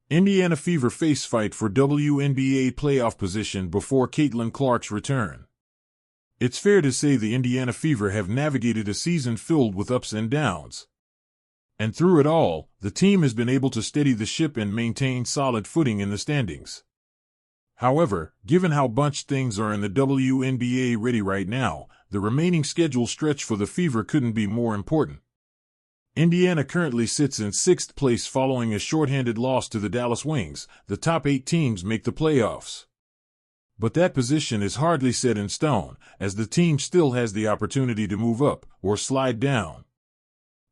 Indiana Fever face fight for WNBA playoff position before Caitlin Clark's return. It's fair to say the Indiana Fever have navigated a season filled with ups and downs. And through it all, the team has been able to steady the ship and maintain solid footing in the standings. However, given how bunched things are in the WNBA ready right now, the remaining schedule stretch for the Fever couldn't be more important. Indiana currently sits in 6th place following a shorthanded loss to the Dallas Wings. The top 8 teams make the playoffs. But that position is hardly set in stone, as the team still has the opportunity to move up or slide down.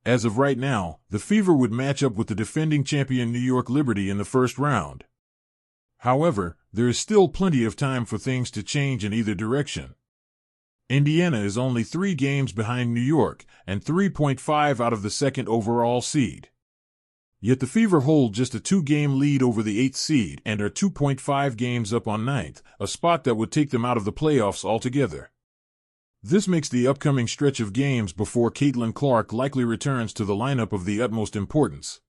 As of right now, the Fever would match up with the defending champion New York Liberty in the first round. However, there is still plenty of time for things to change in either direction. Indiana is only 3 games behind New York and 3.5 out of the 2nd overall seed. Yet the Fever hold just a 2-game lead over the 8th seed and are 2.5 games up on 9th, a spot that would take them out of the playoffs altogether. This makes the upcoming stretch of games before Caitlin Clark likely returns to the lineup of the utmost importance.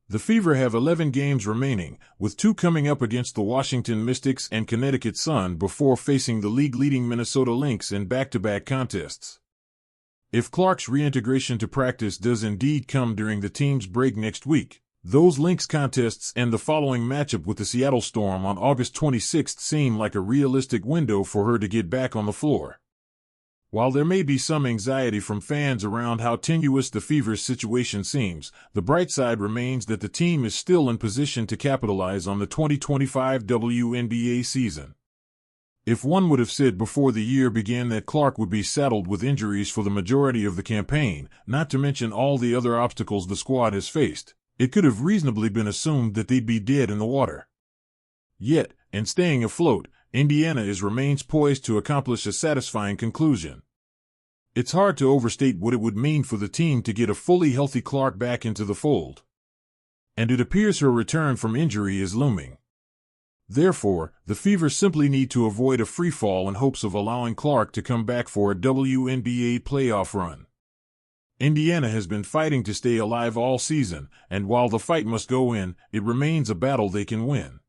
The Fever have 11 games remaining, with 2 coming up against the Washington Mystics and Connecticut Sun before facing the league-leading Minnesota Lynx in back-to-back contests. If Clark's reintegration to practice does indeed come during the team's break next week, those Lynx contests and the following matchup with the Seattle Storm on August 26 seem like a realistic window for her to get back on the floor. While there may be some anxiety from fans around how tenuous the Fever's situation seems, the bright side remains that the team is still in position to capitalize on the 2025 WNBA season. If one would have said before the year began that Clark would be saddled with injuries for the majority of the campaign, not to mention all the other obstacles the squad has faced, it could have reasonably been assumed that they'd be dead in the water. Yet, in staying afloat, Indiana remains poised to accomplish a satisfying conclusion. It's hard to overstate what it would mean for the team to get a fully healthy Clark back into the fold. And it appears her return from injury is looming. Therefore, the Fever simply need to avoid a freefall in hopes of allowing Clark to come back for a WNBA playoff run. Indiana has been fighting to stay alive all season, and while the fight must go in, it remains a battle they can win.